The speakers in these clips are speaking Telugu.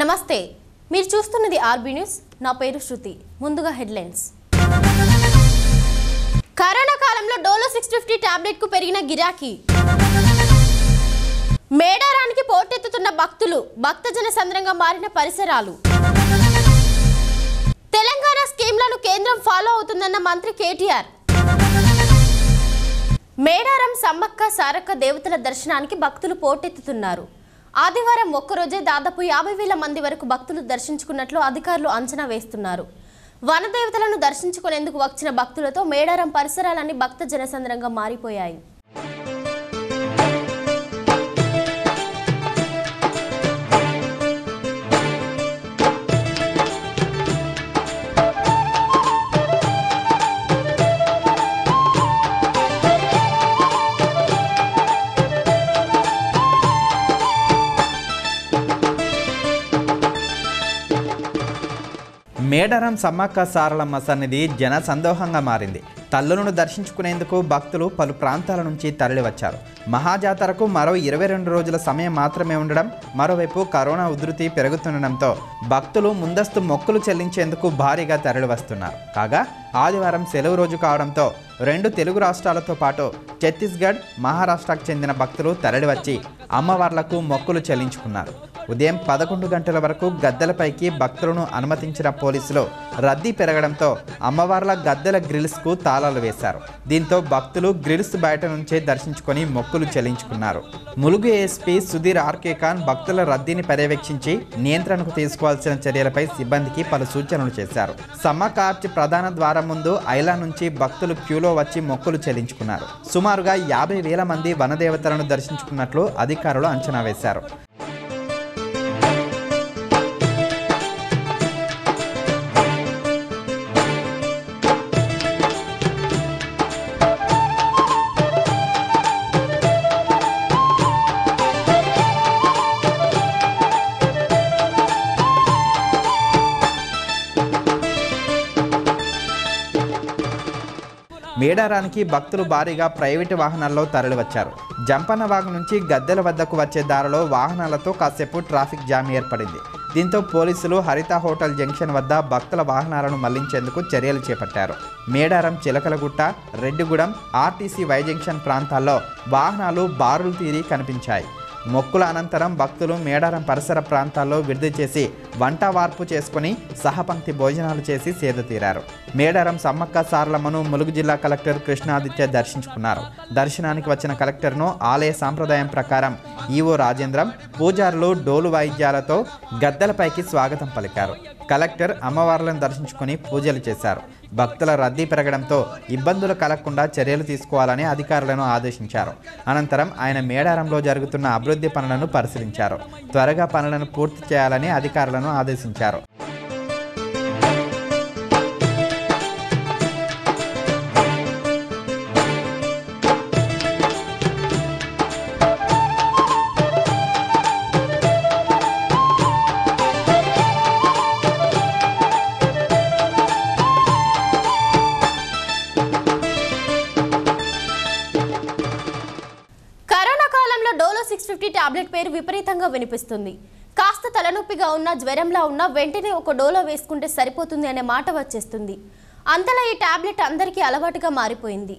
నమస్తే మీరు చూస్తున్నది ఆర్బీ న్యూస్ నా పేరు శృతి ముందుగా హెడ్లైన్స్ కరోనా కాలంలో డోలో 650 టాబ్లెట్ కు పెరిగిన గిరాకీ మేడారానికి పోటెత్తుతున్న భక్తులు భక్తజన సంద్రంగా మారిన పరిసరాలు తెలంగాణ స్కీమ్లను కేంద్రం ఫాలో అవుతుందన్న మంత్రి కేటీఆర్ మేడారం సమ్మక్క సారక్క దేవతల దర్శనానికి భక్తులు పోటెత్తుతున్నారు ఆదివారం ఒక్కరోజే దాదాపు 50,000 మంది వరకు భక్తులు దర్శించుకున్నట్లు అధికారులు అంచనా వేస్తున్నారు వనదేవతలను దర్శించుకునేందుకు వచ్చిన భక్తులతో మేడారం పరిసరాలన్నీ భక్త జనసంద్రంగా మారిపోయాయి మేడారం సమ్మక్క సారలమ్మ సన్నిధి జన సందోహంగా మారింది తల్లులను దర్శించుకునేందుకు భక్తులు పలు ప్రాంతాల నుంచి తరలివచ్చారు మహాజాతరకు మరో 22 రోజుల సమయం మాత్రమే ఉండడం మరోవైపు కరోనా ఉధృతి పెరుగుతుండడంతో భక్తులు ముందస్తు మొక్కులు చెల్లించేందుకు భారీగా తరలివస్తున్నారు కాగా ఆదివారం సెలవు రోజు కావడంతో 2 తెలుగు రాష్ట్రాలతో పాటు ఛత్తీస్గఢ్ మహారాష్ట్రకు చెందిన భక్తులు తరలివచ్చి అమ్మవార్లకు మొక్కులు చెల్లించుకున్నారు ఉదయం 11 గంటల వరకు గద్దెలపైకి భక్తులను అనుమతించిన పోలీసులు రద్దీ పెరగడంతో అమ్మవార్ల గద్దెల గ్రిల్స్కు తాళాలు వేశారు దీంతో భక్తులు గ్రిల్స్ బయట నుంచే దర్శించుకొని మొక్కులు చెల్లించుకున్నారు ములుగు ఏఎస్పీ సుధీర్ ఆర్కే ఖాన్ భక్తుల రద్దీని పర్యవేక్షించి నియంత్రణకు తీసుకోవాల్సిన చర్యలపై సిబ్బందికి పలు సూచనలు చేశారు సమ్మక్క ఆర్చ్ ప్రధాన ద్వారం ముందు ఐలా నుంచి భక్తులు క్యూలో వచ్చి మొక్కులు చెల్లించుకున్నారు సుమారుగా 50,000 మంది వనదేవతలను దర్శించుకున్నట్లు అధికారులు అంచనా వేశారు మేడారానికి భక్తులు భారీగా ప్రైవేటు వాహనాల్లో తరలివచ్చారు జంపన్నవాగు నుంచి గద్దెల వద్దకు వచ్చే దారిలో వాహనాలతో కాసేపు ట్రాఫిక్ జామ్ ఏర్పడింది దీంతో పోలీసులు హరిత హోటల్ జంక్షన్ వద్ద భక్తుల వాహనాలను మళ్లించేందుకు చర్యలు చేపట్టారు Medaram Chilakalagutta Reddigudem RTC Y junction ప్రాంతాల్లో వాహనాలు బారులు తీరి కనిపించాయి మొక్కుల అనంతరం భక్తులు మేడారం పరిసర ప్రాంతాల్లో విడిది చేసి వంట వార్పు చేసుకుని సహపంక్తి భోజనాలు చేసి సేద తీరారు మేడారం సమ్మక్క సారలమ్మను ములుగు జిల్లా కలెక్టర్ కృష్ణాదిత్య దర్శించుకున్నారు దర్శనానికి వచ్చిన కలెక్టర్ను ఆలయ సాంప్రదాయం ప్రకారం ఈవో రాజేంద్రం పూజారులు డోలు వాయిద్యాలతో గద్దెలపైకి స్వాగతం పలికారు కలెక్టర్ అమ్మవార్లను దర్శించుకుని పూజలు చేశారు భక్తుల రద్దీ పెరగడంతో ఇబ్బందులు కలగకుండా చర్యలు తీసుకోవాలని అధికారులను ఆదేశించారు అనంతరం ఆయన మేడారంలో జరుగుతున్న అభివృద్ధి పనులను పరిశీలించారు త్వరగా పనులను పూర్తి చేయాలని అధికారులను ఆదేశించారు డోలో 650 టాబ్లెట్ పేరు విపరీతంగా వినిపిస్తుంది కాస్త తలనొప్పిగా ఉన్నా జ్వరంలా ఉన్నా వెంటనే ఒక డోలో వేసుకుంటే సరిపోతుంది అనే మాట వచ్చేస్తుంది అంతలా ఈ టాబ్లెట్ అందరికీ అలవాటుగా మారిపోయింది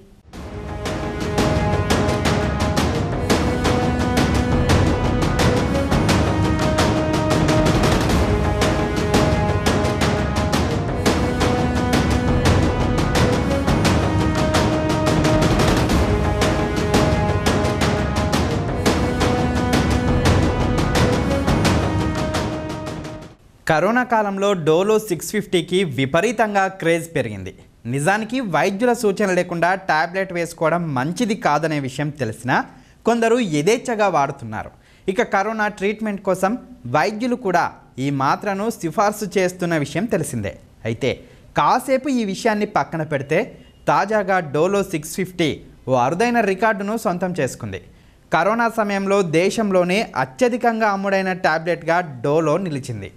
కరోనా కాలంలో డోలో 650కి విపరీతంగా క్రేజ్ పెరిగింది నిజానికి వైద్యుల సూచన లేకుండా టాబ్లెట్ వేసుకోవడం మంచిది కాదనే విషయం తెలిసినా కొందరు యథేచ్ఛగా వాడుతున్నారు ఇక కరోనా ట్రీట్మెంట్ కోసం వైద్యులు కూడా ఈ మాత్రను సిఫార్సు చేస్తున్న విషయం తెలిసిందే అయితే కాసేపు ఈ విషయాన్ని పక్కన పెడితే తాజాగా డోలో 650 ఓ అరుదైన రికార్డును సొంతం చేసుకుంది కరోనా సమయంలో దేశంలోనే అత్యధికంగా అమ్ముడైన టాబ్లెట్గా డోలో నిలిచింది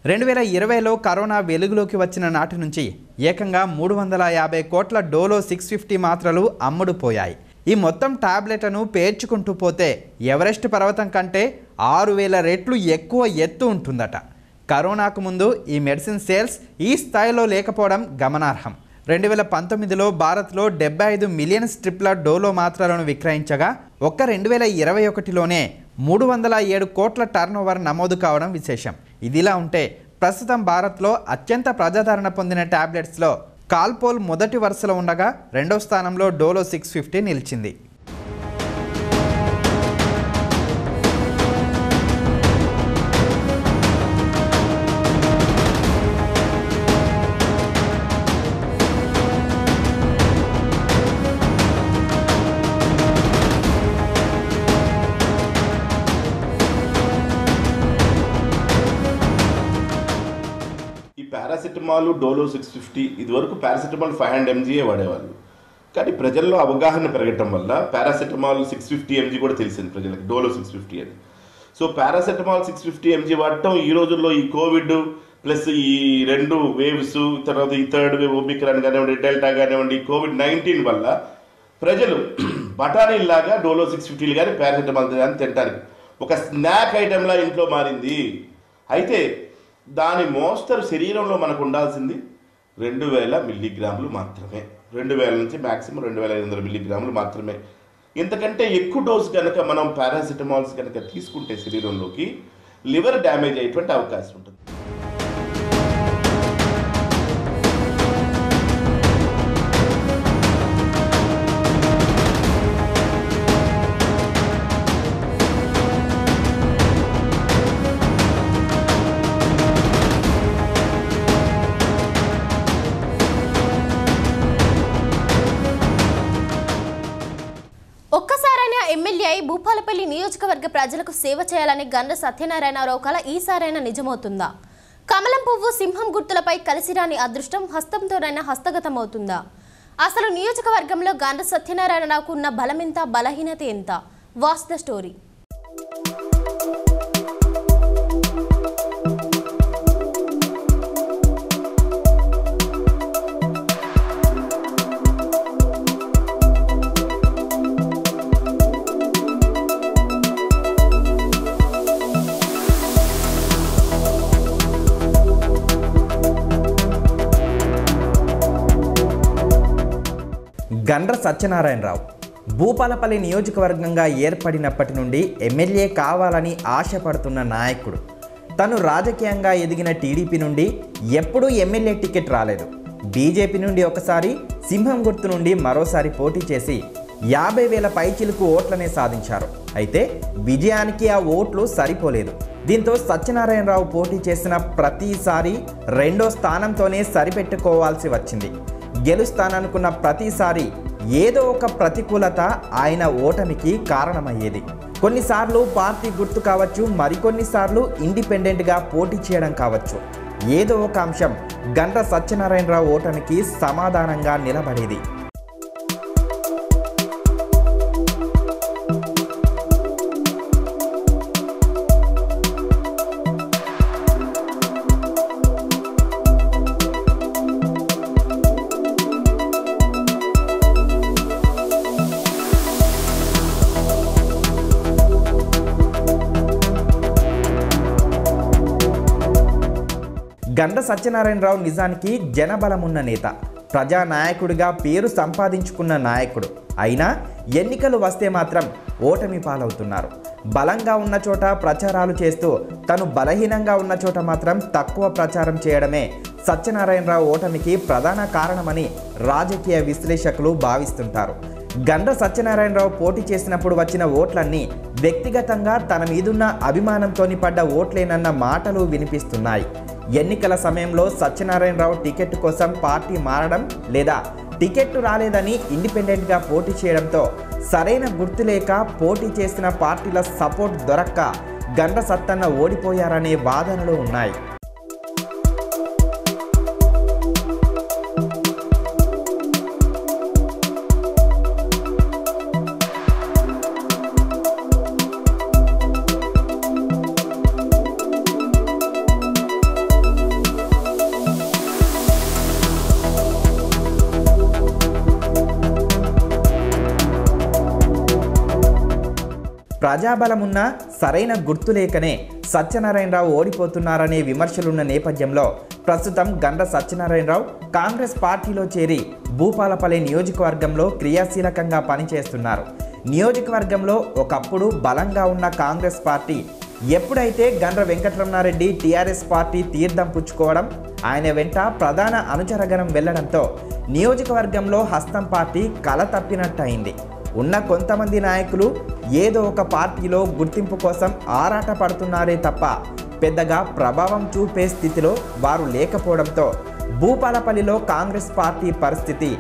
2020లో కరోనా వెలుగులోకి వచ్చిన నాటి నుంచి ఏకంగా 350 కోట్ల డోలో 650 మాత్రలు అమ్ముడుపోయాయి. ఈ మొత్తం టాబ్లెట్లను పేర్చుకుంటూ పోతే ఎవరెస్ట్ పర్వతం కంటే 6000 రెట్లు ఎక్కువ ఎత్తు ఉంటుందట. కరోనాకు ముందు ఈ మెడిసిన్ సేల్స్ ఈ స్థాయిలో లేకపోవడం గమనార్హం. 2019లో భారత్లో 75 మిలియన్ స్ట్రిప్ల డోలో మాత్రలను విక్రయించగా ఒక్క 2021లోనే 307 కోట్ల టర్నోవర్ నమోదు కావడం విశేషం. ఇదిలా ఉంటే ప్రస్తుతం భారత్లో అత్యంత ప్రజాదరణ పొందిన టాబ్లెట్స్లో కాల్పోల్ మొదటి వరుసలో ఉండగా రెండో స్థానంలో డోలో 650 నిలిచింది. పారాసిటమాల్ డోలో 650 ఇదివరకు పారాసిటమాల్ 500 mg వాడేవాళ్ళు. కానీ ప్రజల్లో అవగాహన పెరగటం వల్ల పారాసిటమాల్ 650 mg కూడా తెలిసింది ప్రజలకు, డోలో 650 అని. సో పారాసిటమాల్ 650 mg వాడటం ఈ రోజుల్లో ఈ కోవిడ్ ప్లస్ ఈ 2 వేవ్స్, తర్వాత ఈ 3rd వేవ్ ఒమిక్రాన్ కానివ్వండి, డెల్టా కానివ్వండి, COVID-19 వల్ల ప్రజలు బఠానీలాగా డోలో 650 కానీ పారాసిటమాల్ కానీ తింటారు. ఒక స్నాక్ ఐటెంలా ఇంట్లో మారింది. అయితే దాని మోస్తరు శరీరంలో మనకు ఉండాల్సింది 2000 మిల్లీగ్రాములు మాత్రమే. 2000 నుంచి మ్యాక్సిమం 2500 మిల్లీగ్రాములు మాత్రమే. ఇంతకంటే ఎక్కువ డోస్ కనుక మనం పారాసిటమాల్స్ కనుక తీసుకుంటే శరీరంలోకి లివర్ డ్యామేజ్ అయ్యేటువంటి అవకాశం ఉంటుంది. ఒక్కసారైనా ఎమ్మెల్యే అయి భూపాలపల్లి నియోజకవర్గ ప్రజలకు సేవ చేయాలని గండ్ర సత్యనారాయణరావు కల ఈసారైనా నిజమవుతుందా? కమలం పువ్వు సింహం గుర్తులపై కలిసిరాని అదృష్టం హస్తంతోనైనా హస్తగతమవుతుందా? అసలు నియోజకవర్గంలో గండ్ర సత్యనారాయణరావుకు ఉన్న బలమెంత, బలహీనత ఎంత? Watch the story. Gandra Satyanarayana Rao Bhupalpally నియోజకవర్గంగా ఏర్పడినప్పటి నుండి ఎమ్మెల్యే కావాలని ఆశపడుతున్న నాయకుడు. తను రాజకీయంగా ఎదిగిన టీడీపీ నుండి ఎప్పుడూ ఎమ్మెల్యే టికెట్ రాలేదు. బీజేపీ నుండి ఒకసారి, సింహం గుర్తు నుండి మరోసారి పోటీ చేసి 50,000 పైచిలుకు ఓట్లనే సాధించారు. అయితే విజయానికి ఆ ఓట్లు సరిపోలేదు. దీంతో సత్యనారాయణరావు పోటీ చేసిన ప్రతిసారి రెండో స్థానంతోనే సరిపెట్టుకోవాల్సి వచ్చింది. గెలుస్తాననుకున్న ప్రతిసారి ఏదో ఒక ప్రతికూలత ఆయన ఓటమికి కారణమయ్యేది. కొన్నిసార్లు పార్టీ గుర్తు కావచ్చు, మరికొన్నిసార్లు ఇండిపెండెంట్గా పోటీ చేయడం కావచ్చు. ఏదో ఒక అంశం గండ్ర సత్యనారాయణరావు ఓటమికి సమాధానంగా నిలబడేది. గండ్ర సత్యనారాయణరావు నిజానికి జనబలమున్న నేత, ప్రజానాయకుడిగా పేరు సంపాదించుకున్న నాయకుడు. అయినా ఎన్నికలు వస్తే మాత్రం ఓటమి పాలవుతున్నారు. బలంగా ఉన్న చోట ప్రచారాలు చేస్తూ తను బలహీనంగా ఉన్న చోట మాత్రం తక్కువ ప్రచారం చేయడమే సత్యనారాయణరావు ఓటమికి ప్రధాన కారణమని రాజకీయ విశ్లేషకులు భావిస్తుంటారు. గండ్ర సత్యనారాయణరావు పోటీ చేసినప్పుడు వచ్చిన ఓట్లన్నీ వ్యక్తిగతంగా తన మీదున్న అభిమానంతోని పడ్డ ఓట్లేనన్న మాటలు వినిపిస్తున్నాయి. ఎన్నికల సమయంలో సత్యనారాయణరావు టికెట్ కోసం పార్టీ మారడం లేదా టికెట్ రాలేదని ఇండిపెండెంట్గా పోటీ చేయడంతో సరైన గుర్తు లేక పోటీ చేసిన పార్టీల సపోర్ట్ దొరక్క గండ్ర సత్తన్న ఓడిపోయారనే వాదనలు ఉన్నాయి. ప్రజాబలమున్న సరైన గుర్తు లేకనే సత్యనారాయణరావు ఓడిపోతున్నారనే విమర్శలున్న నేపథ్యంలో ప్రస్తుతం గండ్ర సత్యనారాయణరావు కాంగ్రెస్ పార్టీలో చేరి భూపాలపల్లి నియోజకవర్గంలో క్రియాశీలకంగా పనిచేస్తున్నారు. నియోజకవర్గంలో ఒకప్పుడు బలంగా ఉన్న కాంగ్రెస్ పార్టీ ఎప్పుడైతే గండ్ర వెంకటరమణారెడ్డి టీఆర్ఎస్ పార్టీ తీర్థం పుచ్చుకోవడం, ఆయన వెంట ప్రధాన అనుచరగణం వెళ్లడంతో నియోజకవర్గంలో హస్తం పార్టీ కల తప్పినట్టయింది. ఉన్న కొంతమంది నాయకులు ఏదో ఒక పార్టీలో గుర్తింపు కోసం ఆరాట పడుతున్నారే తప్ప పెద్దగా ప్రభావం చూపే స్థితిలో వారు లేకపోవడంతో భూపాలపల్లిలో కాంగ్రెస్ పార్టీ పరిస్థితి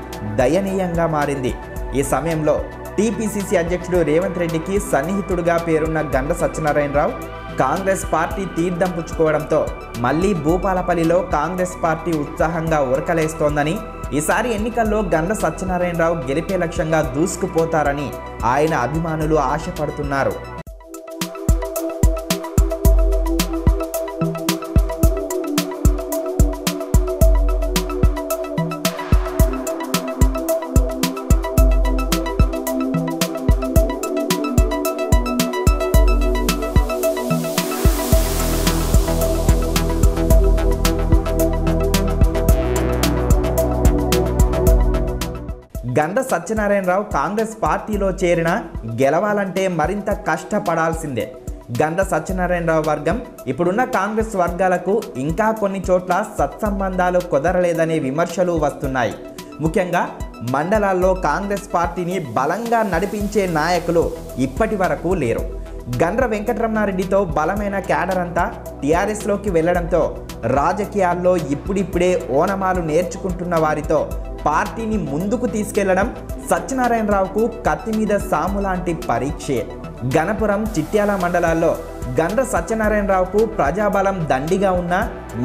దయనీయంగా మారింది. ఈ సమయంలో టీపీసీసీ అధ్యక్షుడు రేవంత్ రెడ్డికి సన్నిహితుడుగా పేరున్న గండ్ర సత్యనారాయణరావు కాంగ్రెస్ పార్టీ తీర్థం పుచ్చుకోవడంతో మళ్లీ భూపాలపల్లిలో కాంగ్రెస్ పార్టీ ఉత్సాహంగా ఉరకలేస్తోందని, ఈసారి ఎన్నికల్లో గండ్ర సత్యనారాయణరావు గెలిపే లక్ష్యంగా దూసుకుపోతారని ఆయన అభిమానులు ఆశపడుతున్నారు. గండ్ర సత్యనారాయణరావు కాంగ్రెస్ పార్టీలో చేరిన గెలవాలంటే మరింత కష్టపడాల్సిందే. గండ్ర సత్యనారాయణరావు వర్గం ఇప్పుడున్న కాంగ్రెస్ వర్గాలకు ఇంకా కొన్ని చోట్ల సత్సంబంధాలు కుదరలేదనే విమర్శలు వస్తున్నాయి. ముఖ్యంగా మండలాల్లో కాంగ్రెస్ పార్టీని బలంగా నడిపించే నాయకులు ఇప్పటి వరకు లేరు. గండ్ర వెంకటరమణారెడ్డితో బలమైన క్యాడర్ అంతా టీఆర్ఎస్లోకి వెళ్లడంతో రాజకీయాల్లో ఇప్పుడిప్పుడే ఓనమాలు నేర్చుకుంటున్న వారితో పార్టీని ముందుకు తీసుకెళ్లడం సత్యనారాయణరావుకు కత్తి మీద సాము లాంటి పరీక్షే. గణపురం, చిట్యాల మండలాల్లో గండ్ర సత్యనారాయణరావుకు ప్రజాబలం దండిగా ఉన్న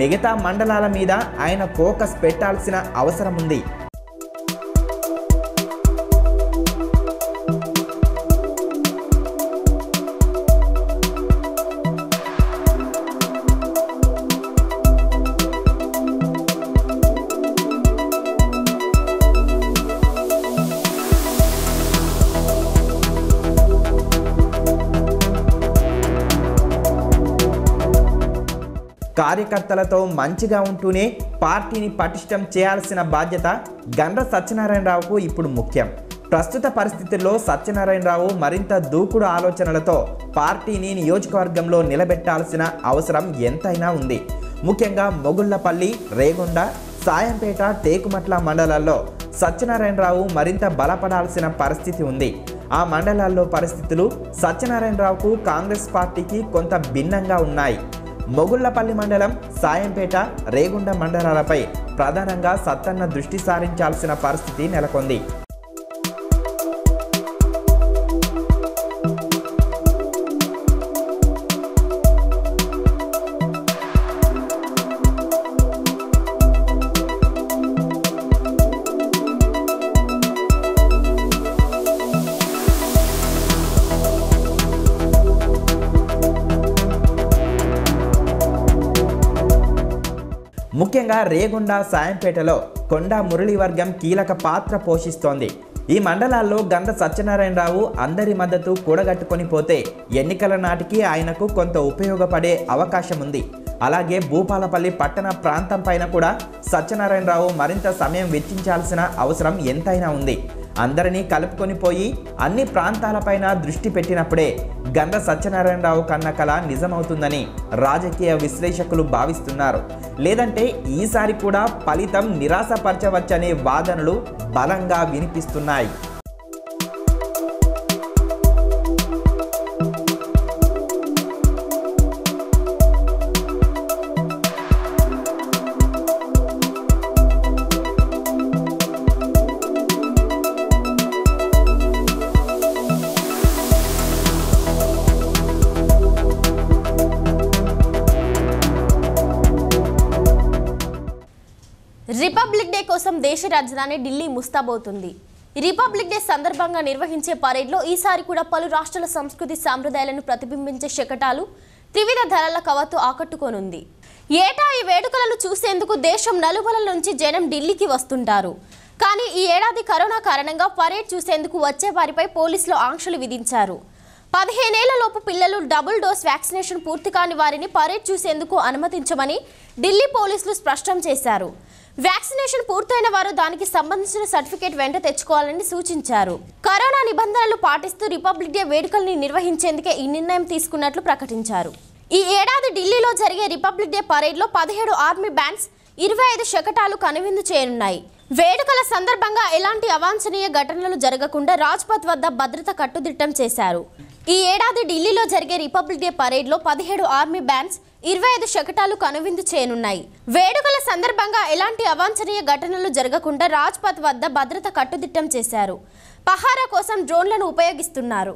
మిగతా మండలాల మీద ఆయన ఫోకస్ పెట్టాల్సిన అవసరం ఉంది. కార్యకర్తలతో మంచిగా ఉంటూనే పార్టీని పటిష్టం చేయాల్సిన బాధ్యత గండ్ర సత్యనారాయణరావుకు ఇప్పుడు ముఖ్యం. ప్రస్తుత పరిస్థితుల్లో సత్యనారాయణరావు మరింత దూకుడు ఆలోచనలతో పార్టీని నియోజకవర్గంలో నిలబెట్టాల్సిన అవసరం ఎంతైనా ఉంది. ముఖ్యంగా మొగుళ్లపల్లి, రేగొండ, సాయంపేట, టేకుమట్ల మండలాల్లో సత్యనారాయణరావు మరింత బలపడాల్సిన పరిస్థితి ఉంది. ఆ మండలాల్లో పరిస్థితులు సత్యనారాయణరావుకు కాంగ్రెస్ పార్టీకి కొంత భిన్నంగా ఉన్నాయి. మొగుళ్లపల్లి మండలం, సాయంపేట, రేగుండ మండలాలపై ప్రధానంగా సత్తన్న దృష్టి సారించాల్సిన పరిస్థితి నెలకొంది. ముఖ్యంగా రేగొండ, సాయంపేటలో కొండా మురళి వర్గం కీలక పాత్ర పోషిస్తోంది. ఈ మండలాల్లో గండ్ర సత్యనారాయణరావు అందరి మద్దతు కూడగట్టుకొని పోతే ఎన్నికల నాటికి ఆయనకు కొంత ఉపయోగపడే అవకాశం ఉంది. అలాగే భూపాలపల్లి పట్టణ ప్రాంతం పైన కూడా సత్యనారాయణరావు మరింత సమయం వెచ్చించాల్సిన అవసరం ఎంతైనా ఉంది. అందరినీ కలుపుకొని పోయి అన్ని ప్రాంతాలపైన దృష్టి పెట్టినప్పుడే గండ్ర సత్యనారాయణరావు కన్న కల నిజమవుతుందని రాజకీయ విశ్లేషకులు భావిస్తున్నారు. లేదంటే ఈసారి కూడా ఫలితం నిరాశపరచవచ్చనే వాదనలు బలంగా వినిపిస్తున్నాయి. రిపబ్లిక్ డే కోసం దేశ రాజధాని ఢిల్లీ ముస్తాబవుతుంది. రిపబ్లిక్ డే సందర్భంగా నిర్వహించే పరేడ్లో ఈసారి కూడా పలు రాష్ట్రాల సంస్కృతి సాంప్రదాయాలను ప్రతిబింబించే శకటాలు త్రివిధ ధరల కవతో ఆకట్టుకోనుంది. ఏటా ఈ వేడుకలను చూసేందుకు దేశం నలుమూలల నుంచి జనం ఢిల్లీకి వస్తుంటారు. కానీ ఈ ఏడాది కరోనా కారణంగా పరేడ్ చూసేందుకు వచ్చే వారిపై పోలీసులు ఆంక్షలు విధించారు. 15 ఏళ్లలోపు పిల్లలు డబుల్ డోస్ వ్యాక్సినేషన్ పూర్తి కాని వారిని పరేడ్ చూసేందుకు అనుమతించమని ఢిల్లీ పోలీసులు స్పష్టం చేశారు. వ్యాక్సినేషన్ పూర్తయిన వారు దానికి సంబంధించిన సర్టిఫికేట్ వెంట తెచ్చుకోవాలని సూచించారు. కరోనా నిబంధనలు పాటిస్తూ రిపబ్లిక్ డే వేడుకల్ని నిర్వహించేందుకే ఈ నిర్ణయం తీసుకున్నట్లు ప్రకటించారు. ఈ ఏడాది ఢిల్లీలో జరిగే రిపబ్లిక్ డే పరేడ్లో 17 ఆర్మీ బ్యాండ్స్, 25 శకటాలు కనువిందు చేయనున్నాయి. వేడుకల సందర్భంగా ఎలాంటి అవాంఛనీయ ఘటనలు జరగకుండా రాజ్పథ్ వద్ద భద్రత కట్టుదిట్టం చేశారు. ఈ ఏడాది ఢిల్లీలో జరిగే రిపబ్లిక్ డే పరేడ్లో 17 ఆర్మీ బ్యాండ్స్, 25 శకటాలు కనువిందు చేయనున్నాయి. వేడుకల సందర్భంగా ఎలాంటి అవాంఛనీయ ఘటనలు జరగకుండా రాజ్పథ్ వద్ద భద్రత కట్టుదిట్టం చేశారు. పహారా కోసం డ్రోన్లను ఉపయోగిస్తున్నారు.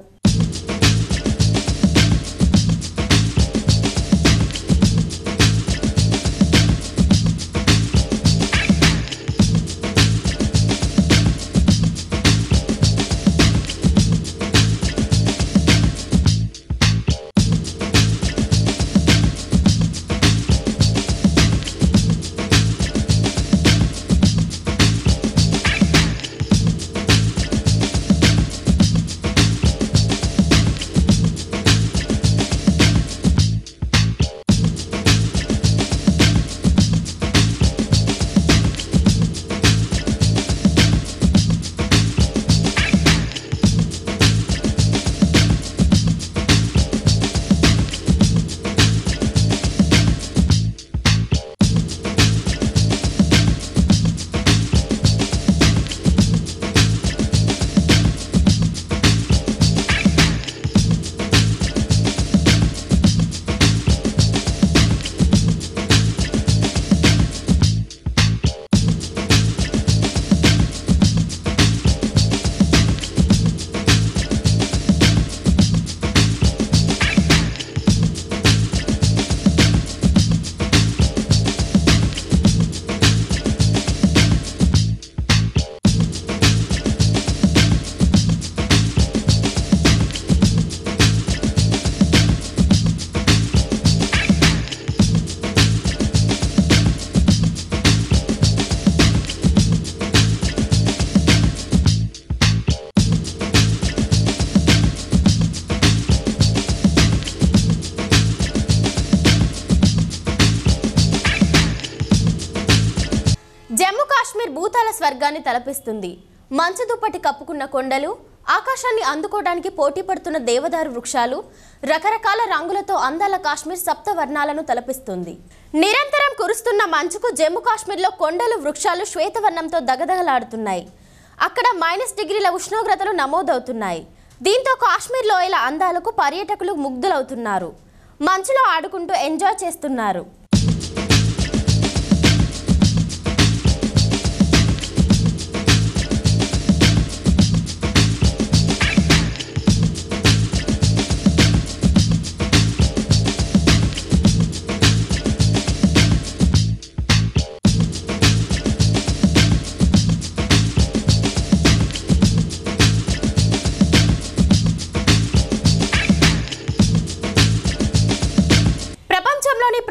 జమ్మూ కాశ్మీర్ భూతాల స్వర్గాన్ని తలపిస్తుంది. మంచు దుప్పటి కప్పుకున్న కొండలు, ఆకాశాన్ని అందుకోవడానికి పోటీ పడుతున్న దేవదారు వృక్షాలు, రకరకాల రంగులతో అందాల కాశ్మీర్ సప్తవర్ణాలను తలపిస్తుంది. నిరంతరం కురుస్తున్న మంచుకు జమ్మూ కాశ్మీర్లో కొండలు, వృక్షాలు శ్వేతవర్ణంతో దగదగలాడుతున్నాయి. అక్కడ -డిగ్రీల ఉష్ణోగ్రతలు నమోదవుతున్నాయి. దీంతో కాశ్మీర్ లోయల అందాలకు పర్యాటకులు ముగ్ధులవుతున్నారు. మంచులో ఆడుకుంటూ ఎంజాయ్ చేస్తున్నారు.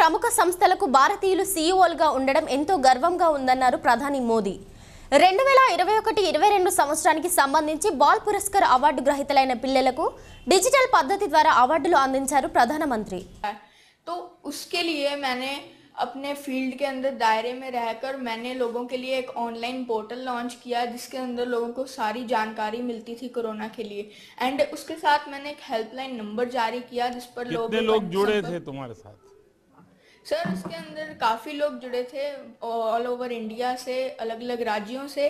ప్రముఖ సంస్థలకు భారతీయులు సీఈఓలుగా ఉండడం ఎంతో గర్వంగా ఉందన్నారు ప్రధాని మోదీ. 2021-22 సంవత్సరానికి సంబంధించి బాల్ పురస్కార్ అవార్డు గ్రహీతలైన పిల్లలకు డిజిటల్ పద్ధతి ద్వారా అవార్డులు అందించారు ప్రధానమంత్రి. तो उसके लिए मैंने अपने फील्ड के अंदर दायरे में रहकर मैंने लोगों के लिए एक ऑनलाइन पोर्टल लॉन्च किया जिसके अंदर लोगों को सारी जानकारी मिलती थी कोरोना के लिए। एंड उसके साथ मैंने एक हेल्पलाइन नंबर जारी किया जिस पर लोग जुड़े थे तुम्हारे साथ? सर उसके अंदर काफ़ी लोग जुड़े थे ऑल ओवर इंडिया से, अलग अलग राज्यों से।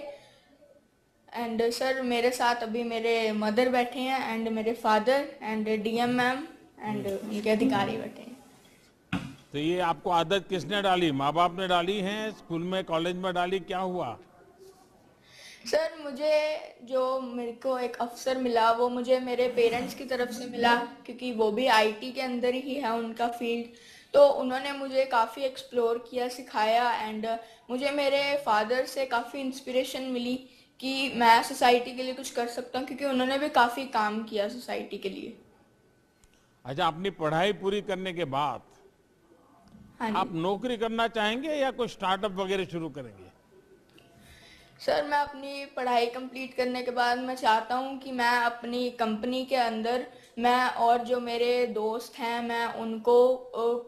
एंड सर मेरे साथ अभी मेरे मदर बैठे हैं एंड मेरे father and DM ma'am and उनके अधिकारी बैठे हैं। तो ये आपको आदत किसने डाली? माँ बाप ने डाली है, स्कूल में कॉलेज में डाली, क्या हुआ? सर मुझे जो मेरे को एक अवसर मिला वो मुझे मेरे पेरेंट्स की तरफ से मिला क्योंकि वो भी आईटी के अंदर ही है उनका फील्ड। तो उन्होंने मुझे काफ़ी एक्सप्लोर किया, सिखाया एंड मुझे मेरे फादर से काफ़ी इंस्पिरेशन मिली कि मैं सोसाइटी के लिए कुछ कर सकता हूँ क्योंकि उन्होंने भी काफ़ी काम किया सोसाइटी के लिए। अच्छा, अपनी पढ़ाई पूरी करने के बाद आप नौकरी करना चाहेंगे या कोई स्टार्टअप वगैरह शुरू करेंगे? सर मैं अपनी पढ़ाई कंप्लीट करने के बाद मैं चाहता हूँ कि मैं अपनी कंपनी के अंदर मैं और जो मेरे दोस्त हैं मैं उनको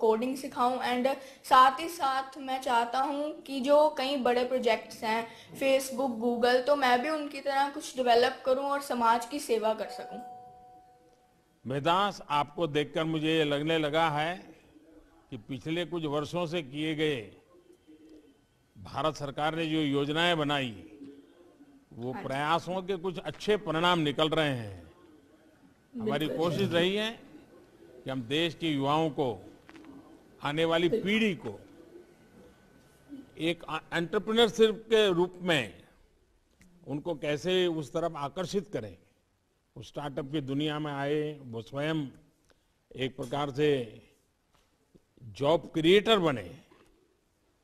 कोडिंग सिखाऊं एंड साथ ही साथ मैं चाहता हूं कि जो कई बड़े प्रोजेक्ट्स हैं फेसबुक गूगल तो मैं भी उनकी तरह कुछ डेवलप करूं और समाज की सेवा कर सकूं। वेदांश, आपको देखकर मुझे ये लगने लगा है कि पिछले कुछ वर्षों से किए गए भारत सरकार ने जो योजनाएं बनाई वो प्रयासों के कुछ अच्छे परिणाम निकल रहे हैं। हमारी कोशिश रही है कि हम देश के युवाओं को, आने वाली पीढ़ी को एक एंटरप्रेन्योरशिप के रूप में उनको कैसे उस तरफ आकर्षित करें, उस स्टार्टअप की दुनिया में आए, वो स्वयं एक प्रकार से जॉब क्रिएटर बने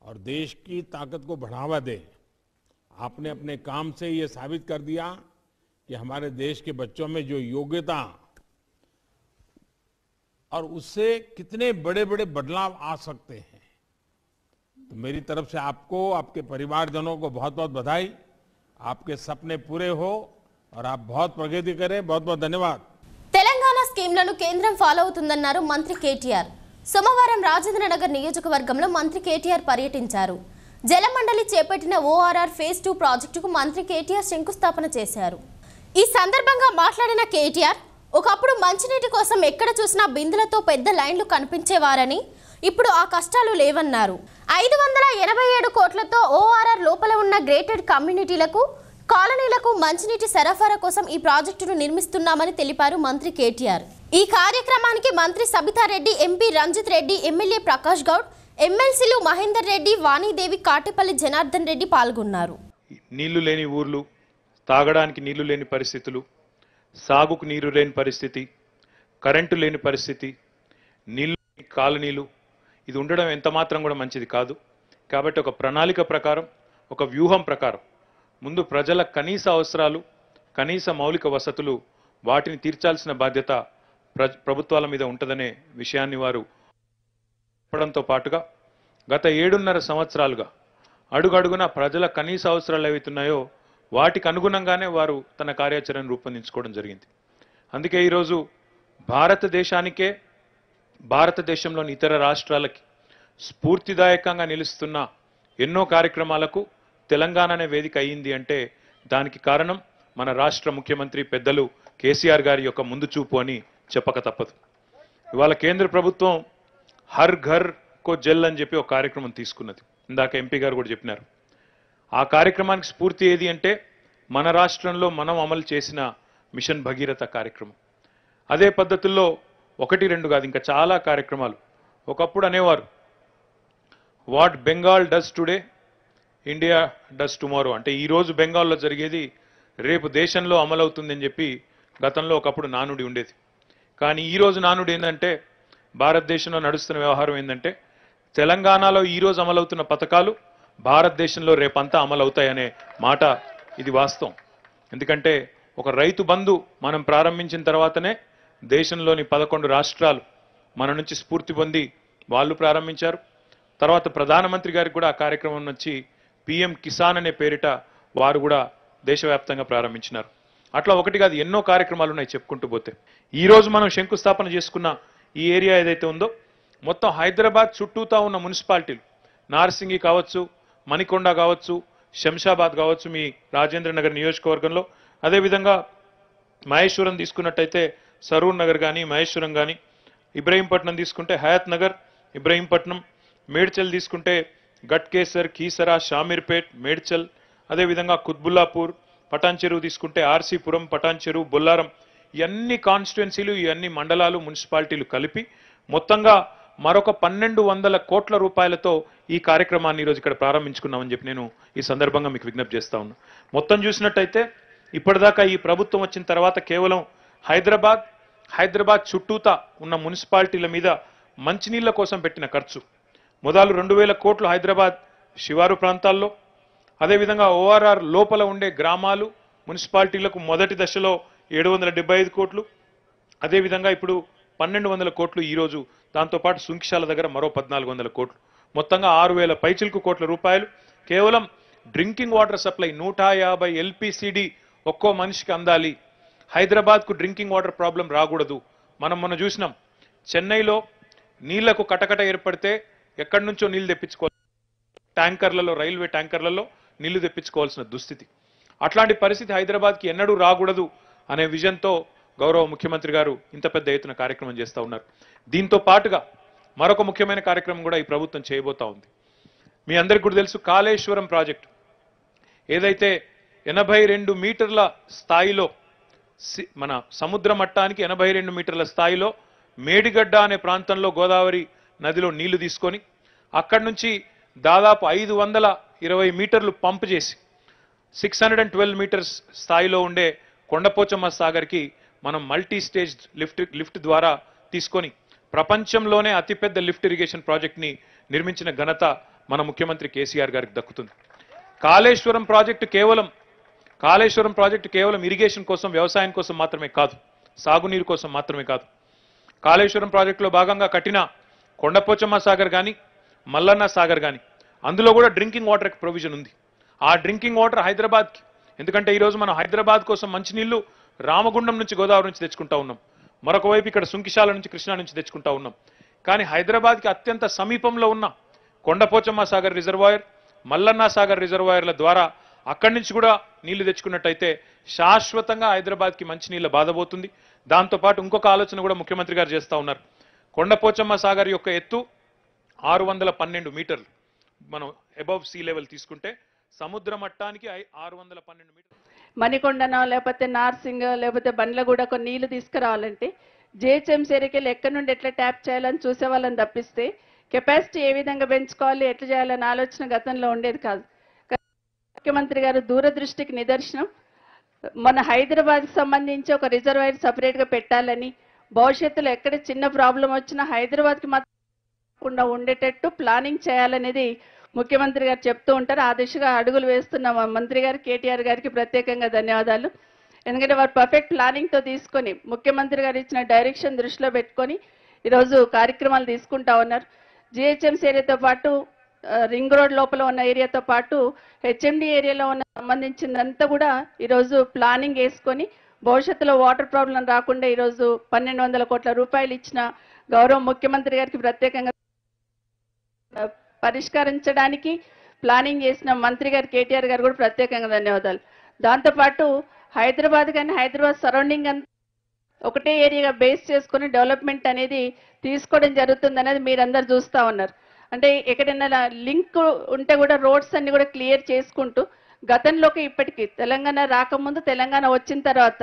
और देश की ताकत को बढ़ावा दे। आपने अपने काम से ये साबित कर दिया कि हमारे देश के बच्चों में जो योग्यता और उससे कितने बड़े बड़े बदलाव आ सकते हैं। तो मेरी तरफ से आपको, आपके परिवारजनों को बहुत बहुत बधाई। आपके सपने पूरे हो और आप बहुत प्रगति करें। बहुत बहुत धन्यवाद। తెలంగాణ స్కీమ్లను కేంద్రం ఫాలో అవుతుందన్నారు మంత్రి కేటీఆర్. సోమవారం రాజేంద్రనగర్ నియోజకవర్గంలో మంత్రి కేటీఆర్ పర్యటించారు. జలమండలి చేపట్టిన ఓఆర్ఆర్ ఫేజ్ 2 ప్రాజెక్టుకు మంత్రి కేటీఆర్ శంకుస్థాపన చేశారు. ఈ సందర్భంగా మాట్లాడిన కేటీఆర్, ఒకప్పుడు మంచినీటి కోసం ఎక్కడ చూసినా బిందెలతో పెద్ద లైన్లు కనిపించేవారని, ఇప్పుడు ఆ కష్టాలు లేవన్నారు. 587 కోట్లతో ఓఆర్ఆర్ లోపల ఉన్న గ్రేటెడ్ కమ్యూనిటీలకు, కాలనీలకు మంచినీటి సరఫరా కోసం ఈ ప్రాజెక్టును నిర్మిస్తున్నామని తెలిపారు మంత్రి కేటీఆర్. ఈ కార్యక్రమానికి మంత్రి సబితారెడ్డి, ఎంపీ రంజిత్ రెడ్డి, ఎమ్మెల్యే ప్రకాష్ గౌడ్, ఎమ్మెల్సీలు మహేందర్ రెడ్డి, వాణిదేవి, కాటేపల్లి జనార్దన్ రెడ్డి పాల్గొన్నారు. నీళ్లు లేని ఊర్లు, తాగడానికి నీళ్లు లేని పరిస్థితులు, సాగుకు నీరు లేని పరిస్థితి, కరెంటు లేని పరిస్థితి, నీళ్లు కాలనీలు, ఇది ఉండడం ఎంత మాత్రం కూడా మంచిది కాదు. కాబట్టి ఒక ప్రణాళిక ప్రకారం, ఒక వ్యూహం ప్రకారం ముందు ప్రజల కనీస అవసరాలు, కనీస మౌలిక వసతులు, వాటిని తీర్చాల్సిన బాధ్యత ప్రభుత్వాల మీద ఉంటుందనే విషయాన్ని వారు చెప్పడంతో పాటుగా గత 7.5 సంవత్సరాలుగా అడుగడుగున ప్రజల కనీస అవసరాలు ఏవైతున్నాయో వాటికి అనుగుణంగానే వారు తన కార్యాచరణ రూపొందించుకోవడం జరిగింది. అందుకే ఈరోజు భారతదేశానికే, భారతదేశంలోని ఇతర రాష్ట్రాలకి స్ఫూర్తిదాయకంగా నిలుస్తున్న ఎన్నో కార్యక్రమాలకు తెలంగాణ అనే వేదిక అయ్యింది అంటే దానికి కారణం మన రాష్ట్ర ముఖ్యమంత్రి పెద్దలు కేసీఆర్ గారి యొక్క ముందు చూపు అని చెప్పక తప్పదు. ఇవాళ కేంద్ర ప్రభుత్వం హర్ ఘర్ కో జల్ అని చెప్పి ఒక కార్యక్రమం తీసుకున్నది. ఇందాక ఎంపీ గారు కూడా చెప్పినారు. ఆ కార్యక్రమానికి స్ఫూర్తి ఏది అంటే మన రాష్ట్రంలో మనం అమలు చేసిన మిషన్ భగీరథ కార్యక్రమం. అదే పద్ధతుల్లో 1-2 కాదు, ఇంకా చాలా కార్యక్రమాలు. ఒకప్పుడు అనేవారు, what Bengal does today India does tomorrow, అంటే ఈరోజు బెంగాల్లో జరిగేది రేపు దేశంలో అమలవుతుందని చెప్పి గతంలో ఒకప్పుడు నానుడి ఉండేది. కానీ ఈరోజు నానుడి ఏంటంటే, భారతదేశంలో నడుస్తున్న వ్యవహారం ఏంటంటే, తెలంగాణలో ఈరోజు అమలవుతున్న పథకాలు భారతదేశంలో రేపంతా అమలవుతాయనే మాట ఇది వాస్తవం. ఎందుకంటే ఒక రైతు బంధు మనం ప్రారంభించిన తర్వాతనే దేశంలోని 11 రాష్ట్రాలు మన నుంచి స్ఫూర్తి పొంది వాళ్ళు ప్రారంభించారు. తర్వాత ప్రధానమంత్రి గారికి కూడా ఆ కార్యక్రమం నుంచి పిఎం కిసాన్ అనే పేరిట వారు కూడా దేశవ్యాప్తంగా ప్రారంభించినారు. అట్లా ఒకటి కాదు, ఎన్నో కార్యక్రమాలు ఉన్నాయి చెప్పుకుంటూ పోతే. ఈరోజు మనం శంకుస్థాపన చేసుకున్న ఈ ఏరియా ఏదైతే ఉందో మొత్తం హైదరాబాద్ చుట్టూతా ఉన్న మున్సిపాలిటీలు, నార్సింగి కావచ్చు, మణికొండ కావచ్చు, శంషాబాద్ కావచ్చు మీ రాజేంద్ర నగర్ నియోజకవర్గంలో, అదేవిధంగా మహేశ్వరం తీసుకున్నట్టయితే సరూర్ నగర్ కానీ, మహేశ్వరం కానీ, ఇబ్రహీంపట్నం తీసుకుంటే హయత్ నగర్, ఇబ్రహీంపట్నం, మేడ్చల్ తీసుకుంటే గట్కేసర్, కీసరా, షామీర్పేట్, మేడ్చల్, అదేవిధంగా కుత్బుల్లాపూర్, పటాన్ చెరువు తీసుకుంటే ఆర్సీపురం, పటాన్ చెరువు, బొల్లారం, ఇవన్నీ కాన్స్టిట్యుయెన్సీలు, ఇవన్నీ మండలాలు, మున్సిపాలిటీలు కలిపి మొత్తంగా మరొక 1200 కోట్ల రూపాయలతో ఈ కార్యక్రమాన్ని ఈరోజు ఇక్కడ ప్రారంభించుకున్నామని చెప్పి నేను ఈ సందర్భంగా మీకు విజ్ఞప్తి చేస్తా ఉన్నా. మొత్తం చూసినట్టయితే ఇప్పటిదాకా ఈ ప్రభుత్వం వచ్చిన తర్వాత కేవలం హైదరాబాద్ చుట్టూతా ఉన్న మున్సిపాలిటీల మీద మంచినీళ్ల కోసం పెట్టిన ఖర్చు మొదలు 2000 కోట్లు హైదరాబాద్ శివారు ప్రాంతాల్లో, అదేవిధంగా ఓఆర్ఆర్ లోపల ఉండే గ్రామాలు మున్సిపాలిటీలకు మొదటి దశలో 775 కోట్లు, అదేవిధంగా ఇప్పుడు 1200 కోట్లు ఈరోజు, దాంతోపాటు సుంకిశాల దగ్గర మరో 1400 కోట్లు, మొత్తంగా 6000 పైచిలకు కోట్ల రూపాయలు కేవలం డ్రింకింగ్ వాటర్ సప్లై 150 ఎల్పిసిడి ఒక్కో మనిషికి అందాలి, హైదరాబాద్కు డ్రింకింగ్ వాటర్ ప్రాబ్లం రాకూడదు, మనం మొన్న చూసినాం, చెన్నైలో నీళ్లకు కటకట ఏర్పడితే ఎక్కడి నుంచో నీళ్లు తెప్పించుకోవాలి, ట్యాంకర్లలో, రైల్వే ట్యాంకర్లలో నీళ్లు తెప్పించుకోవాల్సిన దుస్థితి. అట్లాంటి పరిస్థితి హైదరాబాద్కి ఎన్నడూ రాకూడదు అనే విజన్తో గౌరవ ముఖ్యమంత్రి గారు ఇంత పెద్ద ఎత్తున కార్యక్రమం చేస్తూ ఉన్నారు. దీంతో పాటుగా మరొక ముఖ్యమైన కార్యక్రమం కూడా ఈ ప్రభుత్వం చేయబోతా ఉంది. మీ అందరికీ కూడా తెలుసు, కాళేశ్వరం ప్రాజెక్టు ఏదైతే 82 మీటర్ల స్థాయిలో, మన సముద్ర మట్టానికి 82 మీటర్ల స్థాయిలో మేడిగడ్డ అనే ప్రాంతంలో గోదావరి నదిలో నీళ్లు తీసుకొని అక్కడి నుంచి దాదాపు 520 మీటర్లు పంప్ చేసి 612 మీటర్స్ స్థాయిలో ఉండే కొండపోచమ్మ సాగర్కి మనం మల్టీ స్టేజ్ లిఫ్ట్ ద్వారా తీసుకొని ప్రపంచంలోనే అతిపెద్ద లిఫ్ట్ ఇరిగేషన్ ప్రాజెక్ట్ని నిర్మించిన ఘనత మన ముఖ్యమంత్రి కేసీఆర్ గారికి దక్కుతుంది. కాళేశ్వరం ప్రాజెక్టు కేవలం ఇరిగేషన్ కోసం, వ్యవసాయం కోసం మాత్రమే కాదు, సాగునీరు కోసం మాత్రమే కాదు. కాళేశ్వరం ప్రాజెక్టులో భాగంగా కట్టిన కొండపోచమ్మ సాగర్ కానీ, మల్లన్న సాగర్ కానీ, అందులో కూడా డ్రింకింగ్ వాటర్ ప్రొవిజన్ ఉంది. ఆ డ్రింకింగ్ వాటర్ హైదరాబాద్కి, ఎందుకంటే ఈరోజు మనం హైదరాబాద్ కోసం మంచినీళ్లు రామగుండం నుంచి, గోదావరి నుంచి తెచ్చుకుంటా ఉన్నాం, మరొక వైపు ఇక్కడ సుంకిశాల నుంచి, కృష్ణా నుంచి తెచ్చుకుంటా ఉన్నాం. కానీ హైదరాబాద్కి అత్యంత సమీపంలో ఉన్న కొండపోచమ్మ సాగర్ రిజర్వాయర్, మల్లన్న సాగర్ రిజర్వాయర్ల ద్వారా అక్కడి నుంచి కూడా నీళ్లు తెచ్చుకున్నట్టయితే శాశ్వతంగా హైదరాబాద్కి మంచినీళ్ళ బాధపోతుంది. దాంతోపాటు ఇంకొక ఆలోచన కూడా ముఖ్యమంత్రి గారు చేస్తూ ఉన్నారు. కొండపోచమ్మ సాగర్ యొక్క ఎత్తు 612 మీటర్లు. మనం అబవ్ సీ లెవెల్ తీసుకుంటే సముద్ర మట్టానికి 612 మీటర్లు. మణికొండనో లేకపోతే నార్సింగ్ లేకపోతే బండ్లగూడకు నీళ్లు తీసుకురావాలంటే జిహెచ్ఎంసీ ఏరియాకి ఎక్కడి నుండి ఎట్లా ట్యాప్ చేయాలని చూసేవాళ్ళని తప్పిస్తే కెపాసిటీ ఏ విధంగా పెంచుకోవాలి, ఎట్లా చేయాలనే ఆలోచన గతంలో ఉండేది కాదు. ముఖ్యమంత్రి గారు దూరదృష్టికి నిదర్శనం. మన హైదరాబాద్కి సంబంధించి ఒక రిజర్వాయర్ సపరేట్గా పెట్టాలని, భవిష్యత్తులో ఎక్కడ చిన్న ప్రాబ్లం వచ్చినా హైదరాబాద్కి మాత్రం ఉండేటట్టు ప్లానింగ్ చేయాలనేది ముఖ్యమంత్రి గారు చెప్తూ ఉంటారు. ఆ దిశగా అడుగులు వేస్తున్న మంత్రి గారు కేటీఆర్ గారికి ప్రత్యేకంగా ధన్యవాదాలు. ఎందుకంటే వారు పర్ఫెక్ట్ ప్లానింగ్తో తీసుకొని ముఖ్యమంత్రి గారు ఇచ్చిన డైరెక్షన్ దృష్టిలో పెట్టుకొని ఈరోజు కార్యక్రమాలు తీసుకుంటా ఉన్నారు. జిహెచ్ఎంసీ ఏరియాతో పాటు రింగ్ రోడ్ లోపల ఉన్న ఏరియాతో పాటు హెచ్ఎండి ఏరియాలో ఉన్న సంబంధించిందంతా కూడా ఈరోజు ప్లానింగ్ వేసుకొని భవిష్యత్తులో వాటర్ ప్రాబ్లం రాకుండా ఈరోజు 1200 కోట్ల రూపాయలు ఇచ్చిన గౌరవ ముఖ్యమంత్రి గారికి ప్రత్యేకంగా పరిష్కరించడానికి ప్లానింగ్ చేసిన మంత్రి గారు కేటీఆర్ గారు కూడా ప్రత్యేకంగా ధన్యవాదాలు. దాంతోపాటు హైదరాబాద్ కానీ హైదరాబాద్ సరౌండింగ్ అంతా ఒకటే ఏరియాగా బేస్ చేసుకుని డెవలప్మెంట్ అనేది తీసుకోవడం జరుగుతుంది అనేది మీరందరూ చూస్తూ ఉన్నారు. అంటే ఎక్కడైనా లింక్ ఉంటే కూడా రోడ్స్ అన్ని కూడా క్లియర్ చేసుకుంటూ గతంలోకి ఇప్పటికీ తెలంగాణ రాకముందు, తెలంగాణ వచ్చిన తర్వాత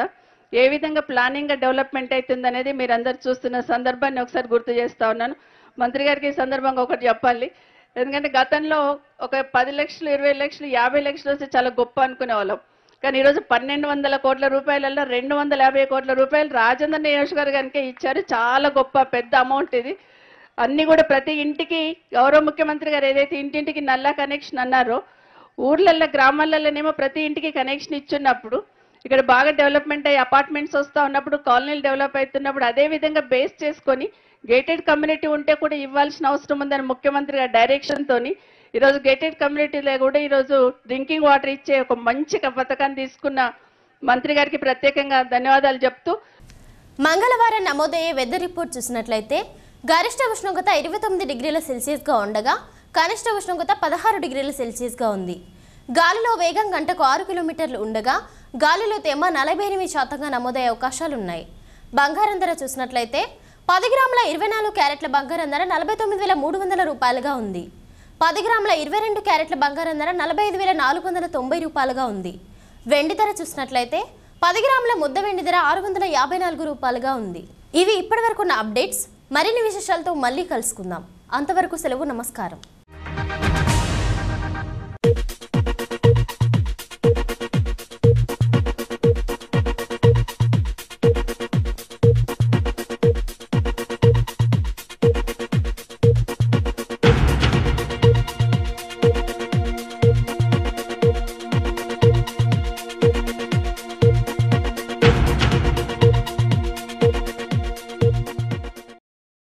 ఏ విధంగా ప్లానింగ్గా డెవలప్మెంట్ అవుతుంది అనేది మీరందరూ చూస్తున్న సందర్భాన్ని ఒకసారి గుర్తు చేస్తూ ఉన్నాను. మంత్రి గారికి ఈ సందర్భంగా ఒకటి చెప్పాలి. ఎందుకంటే గతంలో ఒక 10 లక్షలు, 20 లక్షలు, 50 లక్షలు వస్తే చాలా గొప్ప అనుకునే వాళ్ళం. కానీ ఈరోజు 1200 కోట్ల రూపాయలలో 250 కోట్ల రూపాయలు రాజేంద్ర నియోజకవర్గానికే ఇచ్చారు. చాలా గొప్ప పెద్ద అమౌంట్ ఇది. అన్ని కూడా ప్రతి ఇంటికి గౌరవ ముఖ్యమంత్రి గారు ఏదైతే ఇంటింటికి నల్లా కనెక్షన్ అన్నారో, ఊర్లల్లో గ్రామాలలోనేమో ప్రతి ఇంటికి కనెక్షన్ ఇచ్చున్నప్పుడు ఇక్కడ బాగా డెవలప్మెంట్ అయ్యి అపార్ట్మెంట్స్ వస్తూ ఉన్నప్పుడు, కాలనీలు డెవలప్ అవుతున్నప్పుడు అదే విధంగా బేస్ చేసుకొని గేటెడ్ కమ్యూనిటీ ఉంటే కూడా ఇవ్వాల్సిన అవసరం ఉందని ముఖ్యమంత్రి గారి డైరెక్షన్తోని ఈరోజు గేటెడ్ కమ్యూనిటీలో కూడా ఈరోజు డ్రింకింగ్ వాటర్ ఇచ్చే ఒక మంచి పథకాన్ని తీసుకున్న మంత్రి గారికి ప్రత్యేకంగా ధన్యవాదాలు చెప్తూ, మంగళవారం నమోదయ్యే వెదర్ రిపోర్ట్ చూసినట్లయితే గరిష్ట ఉష్ణోగ్రత 29 డిగ్రీల సెల్సియస్గా ఉండగా కనిష్ట ఉష్ణోగ్రత 16 డిగ్రీల సెల్సియస్గా ఉంది. గాలిలో వేగం గంటకు 6 కిలోమీటర్లు ఉండగా గాలిలో తేమ 48% నమోదయ్యే అవకాశాలున్నాయి. బంగారం ధర చూసినట్లయితే 10 గ్రాముల 24 క్యారెట్ల బంగారం ధర 49,300 రూపాయలుగా ఉంది. 10 గ్రాముల 22 క్యారెట్ల బంగారం ధర 45,490 రూపాయలుగా ఉంది. వెండి ధర చూసినట్లయితే 10 గ్రాముల ముద్ద వెండి ధర 654 రూపాయలుగా ఉంది. ఇవి ఇప్పటివరకు ఉన్న అప్డేట్స్. మరిన్ని విశేషాలతో మళ్ళీ కలుసుకుందాం. అంతవరకు సెలవు. నమస్కారం.